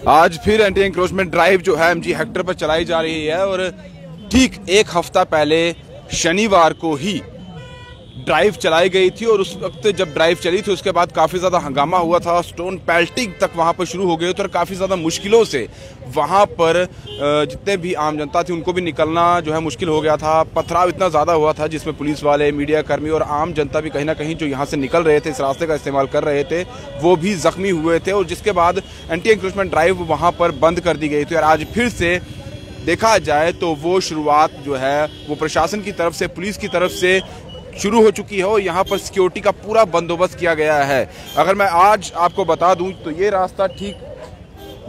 आज फिर anti encroachment drive जो है एमजी हेक्टर पर चलाई जा रही है और ठीक एक हफ्ता पहले शनिवार को ही ड्राइव चलाई गई थी और उस वक्त जब ड्राइव चली थी उसके बाद काफ़ी ज़्यादा हंगामा हुआ था। स्टोन पेल्टिंग तक वहाँ पर शुरू हो गए थे और काफ़ी ज़्यादा मुश्किलों से वहाँ पर जितने भी आम जनता थी उनको भी निकलना जो है मुश्किल हो गया था। पथराव इतना ज़्यादा हुआ था जिसमें पुलिस वाले, मीडिया कर्मी और आम जनता भी कहीं ना कहीं जो यहाँ से निकल रहे थे, इस रास्ते का इस्तेमाल कर रहे थे, वो भी ज़ख्मी हुए थे। और जिसके बाद एंटी एंक्रोचमेंट ड्राइव वहाँ पर बंद कर दी गई थी और आज फिर से देखा जाए तो वो शुरुआत जो है वो प्रशासन की तरफ से, पुलिस की तरफ से शुरू हो चुकी है और यहाँ पर सिक्योरिटी का पूरा बंदोबस्त किया गया है। अगर मैं आज आपको बता दूं तो ये रास्ता ठीक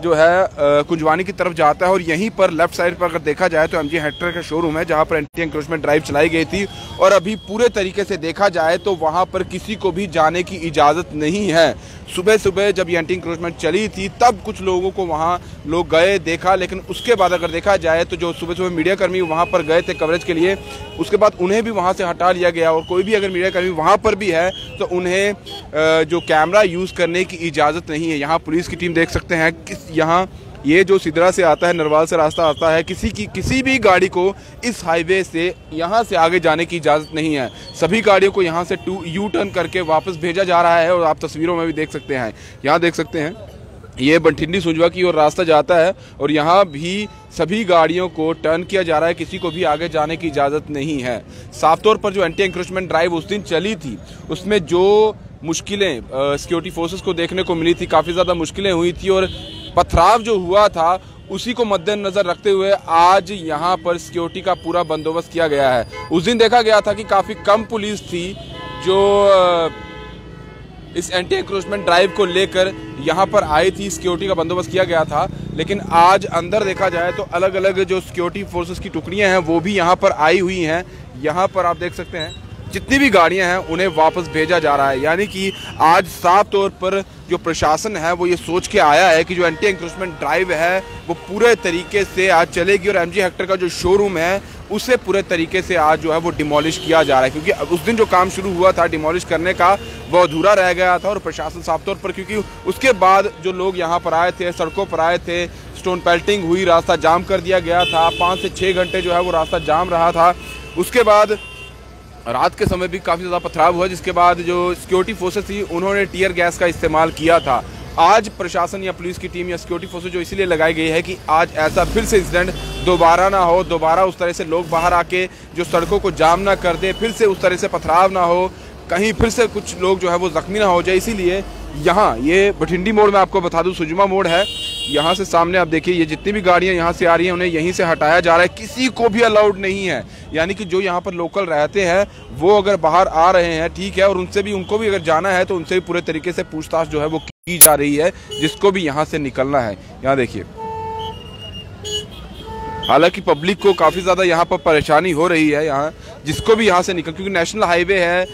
जो है कुंजवानी की तरफ जाता है और यहीं पर लेफ्ट साइड पर अगर देखा जाए तो एमजी हेक्टर का शोरूम है जहाँ पर एंटी एंक्रोचमेंट ड्राइव चलाई गई थी। और अभी पूरे तरीके से देखा जाए तो वहाँ पर किसी को भी जाने की इजाज़त नहीं है। सुबह सुबह जब ये एंटी एंक्रोचमेंट चली थी तब कुछ लोगों को वहाँ लोग गए देखा, लेकिन उसके बाद अगर देखा जाए तो जो सुबह सुबह मीडिया कर्मी वहाँ पर गए थे कवरेज के लिए, उसके बाद उन्हें भी वहाँ से हटा लिया गया। और कोई भी अगर मीडिया कर्मी वहाँ पर भी है तो उन्हें जो कैमरा यूज़ करने की इजाज़त नहीं है। यहाँ पुलिस की टीम देख सकते हैं यहाँ ये जो सिदरा से आता है, नरवाल से रास्ता आता है, किसी भी गाड़ी को इस हाईवे से यहाँ से आगे जाने की इजाज़त नहीं है। सभी गाड़ियों को यहाँ से यू टर्न करके वापस भेजा जा रहा है। और आप तस्वीरों में भी देख सकते हैं, यहाँ देख सकते हैं ये बठिंडी सुंजवा की ओर रास्ता जाता है और यहाँ भी सभी गाड़ियों को टर्न किया जा रहा है, किसी को भी आगे जाने की इजाज़त नहीं है। साफ तौर पर जो एंटी एंक्रोचमेंट ड्राइव उस दिन चली थी उसमें जो मुश्किलें सिक्योरिटी फोर्सेस को देखने को मिली थी, काफ़ी ज़्यादा मुश्किलें हुई थी और पथराव जो हुआ था उसी को मद्देनजर रखते हुए आज यहाँ पर सिक्योरिटी का पूरा बंदोबस्त किया गया है। उस दिन देखा गया था कि काफ़ी कम पुलिस थी जो इस एंटी एंक्रोचमेंट ड्राइव को लेकर यहाँ पर आई थी, सिक्योरिटी का बंदोबस्त किया गया था। लेकिन आज अंदर देखा जाए तो अलग अलग जो सिक्योरिटी फोर्सेस की टुकड़ियाँ हैं वो भी यहाँ पर आई हुई हैं। यहाँ पर आप देख सकते हैं जितनी भी गाड़ियां हैं उन्हें वापस भेजा जा रहा है। यानी कि आज साफ तौर पर जो प्रशासन है वो ये सोच के आया है कि जो एंटी एंक्रोचमेंट ड्राइव है वो पूरे तरीके से आज चलेगी और एमजी हेक्टर का जो शोरूम है उसे पूरे तरीके से आज जो है वो डिमोलिश किया जा रहा है। क्योंकि उस दिन जो काम शुरू हुआ था डिमोलिश करने का वो अधूरा रह गया था और प्रशासन साफ तौर पर, क्योंकि उसके बाद जो लोग यहाँ पर आए थे, सड़कों पर आए थे, स्टोन पेल्टिंग हुई, रास्ता जाम कर दिया गया था, 5 से 6 घंटे जो है वो रास्ता जाम रहा था। उसके बाद रात के समय भी काफ़ी ज़्यादा पथराव हुआ, जिसके बाद जो सिक्योरिटी फोर्सेस थी उन्होंने टीयर गैस का इस्तेमाल किया था। आज प्रशासन या पुलिस की टीम या सिक्योरिटी फोर्सेस जो इसीलिए लगाई गई है कि आज ऐसा फिर से इंसिडेंट दोबारा ना हो, दोबारा उस तरह से लोग बाहर आके जो सड़कों को जाम ना कर दे, फिर से उस तरह से पथराव ना हो, कहीं फिर से कुछ लोग जो है वो जख्मी ना हो जाए। इसीलिए यहाँ ये बठिंडी मोड़ में आपको बता दूँ सुजमा मोड़ है, यहाँ से सामने आप देखिए ये जितनी भी गाड़ियाँ यहाँ से आ रही हैं उन्हें यहीं से हटाया जा रहा है, किसी को भी अलाउड नहीं है। यानी कि जो यहाँ पर लोकल रहते हैं वो अगर बाहर आ रहे हैं ठीक है, और उनको भी अगर जाना है तो उनसे भी पूरे तरीके से पूछताछ जो है वो की जा रही है, जिसको भी यहाँ से निकलना है। यहाँ देखिए हालांकि पब्लिक को काफ़ी ज़्यादा यहाँ पर परेशानी हो रही है, यहाँ जिसको भी यहाँ से निकल, क्योंकि नेशनल हाईवे है,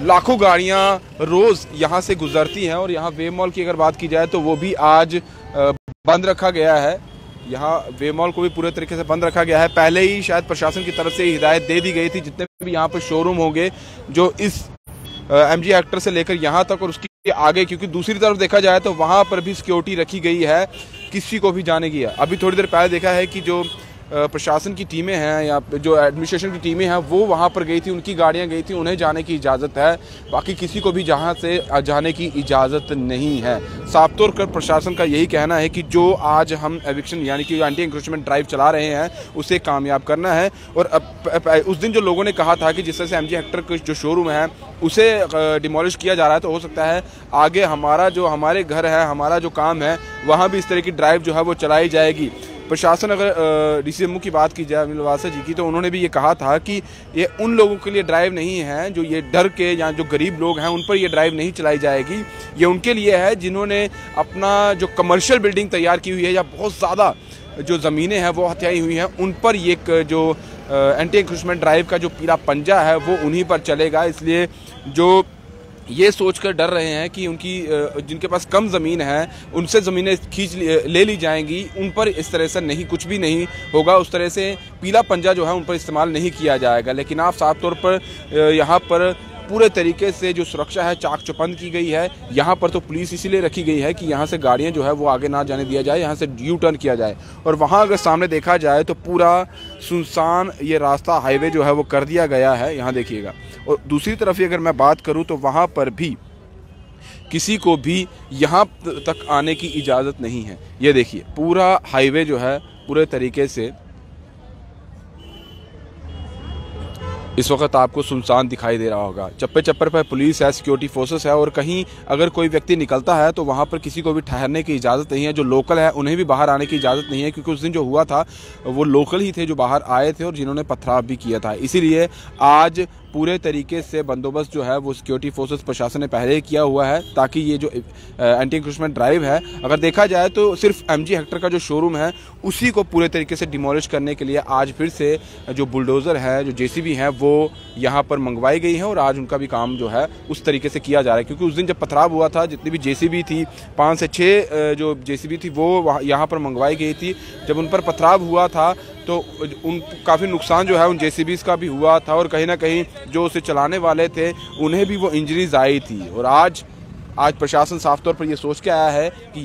लाखों गाड़ियां रोज यहां से गुजरती हैं। और यहां वे मॉल की अगर बात की जाए तो वो भी आज बंद रखा गया है। यहां वे मॉल को भी पूरे तरीके से बंद रखा गया है। पहले ही शायद प्रशासन की तरफ से हिदायत दे दी गई थी जितने भी यहां पर शोरूम होंगे जो इस एमजी हेक्टर से लेकर यहां तक और उसके आगे, क्योंकि दूसरी तरफ देखा जाए तो वहां पर भी सिक्योरिटी रखी गई है, किसी को भी जाने की है। अभी थोड़ी देर पहले देखा है कि जो प्रशासन की टीमें हैं या जो एडमिनिस्ट्रेशन की टीमें हैं वो वहाँ पर गई थी, उनकी गाड़ियाँ गई थी, उन्हें जाने की इजाज़त है, बाकी किसी को भी जहाँ से जाने की इजाज़त नहीं है। साफ तौर पर प्रशासन का यही कहना है कि जो आज हम एविक्शन यानी कि एंटी एंक्रोचमेंट ड्राइव चला रहे हैं उसे कामयाब करना है। और उस दिन जो लोगों ने कहा था कि जिस तरह से एमजी हेक्टर का जो शोरूम है उसे डिमोलिश किया जा रहा है, तो हो सकता है आगे हमारे घर है, हमारा जो काम है वहाँ भी इस तरह की ड्राइव जो है वो चलाई जाएगी। प्रशासन अगर डीसीएमओ की बात की जाए अनिल वासवा जी की, तो उन्होंने भी ये कहा था कि ये उन लोगों के लिए ड्राइव नहीं है जो ये डर के या जो गरीब लोग हैं उन पर ये ड्राइव नहीं चलाई जाएगी। ये उनके लिए है जिन्होंने अपना जो कमर्शियल बिल्डिंग तैयार की हुई है या बहुत ज़्यादा जो ज़मीनें हैं वो हथियाई हुई हैं, उन पर ये जो एंटी एंक्रोचमेंट ड्राइव का जो पीला पंजा है वो उन्हीं पर चलेगा। इसलिए जो ये सोचकर डर रहे हैं कि उनकी जिनके पास कम ज़मीन है उनसे ज़मीनें ले ली जाएंगी, उन पर इस तरह से नहीं, कुछ भी नहीं होगा। उस तरह से पीला पंजा जो है उन पर इस्तेमाल नहीं किया जाएगा। लेकिन आप साफ तौर पर यहाँ पर पूरे तरीके से जो सुरक्षा है चाक चौबंद की गई है। यहाँ पर तो पुलिस इसीलिए रखी गई है कि यहाँ से गाड़ियाँ जो है वो आगे ना जाने दिया जाए, यहाँ से यू टर्न किया जाए। और वहाँ अगर सामने देखा जाए तो पूरा सुनसान ये रास्ता हाईवे जो है वो कर दिया गया है, यहाँ देखिएगा। और दूसरी तरफ अगर मैं बात करूँ तो वहाँ पर भी किसी को भी यहाँ तक आने की इजाज़त नहीं है। ये देखिए पूरा हाईवे जो है पूरे तरीके से इस वक्त आपको सुनसान दिखाई दे रहा होगा। चप्पे चप्पर पर पुलिस है, सिक्योरिटी फोर्सेस है, और कहीं अगर कोई व्यक्ति निकलता है तो वहाँ पर किसी को भी ठहरने की इजाज़त नहीं है। जो लोकल है उन्हें भी बाहर आने की इजाज़त नहीं है, क्योंकि उस दिन जो हुआ था वो लोकल ही थे जो बाहर आए थे और जिन्होंने पथराव भी किया था। इसीलिए आज पूरे तरीके से बंदोबस्त जो है वो सिक्योरिटी फोर्सेस प्रशासन ने पहले ही किया हुआ है, ताकि ये जो एंटी इंक्रोचमेंट ड्राइव है, अगर देखा जाए तो सिर्फ एमजी हेक्टर का जो शोरूम है उसी को पूरे तरीके से डिमोलिश करने के लिए आज फिर से जो बुलडोज़र है, जो जेसीबी है, वो यहाँ पर मंगवाई गई है और आज उनका भी काम जो है उस तरीके से किया जा रहा है। क्योंकि उस दिन जब पथराव हुआ था, जितनी भी जेसीबी थी, 5 से 6 जो जेसीबी थी वो यहाँ पर मंगवाई गई थी। जब उन पर पथराव हुआ था तो उन काफ़ी नुकसान जो है उन जेसीबीज़ का भी हुआ था, और कहीं ना कहीं जो उसे चलाने वाले थे उन्हें भी वो इंजरीज आई थी। और आज प्रशासन साफ तौर पर ये सोच के आया है कि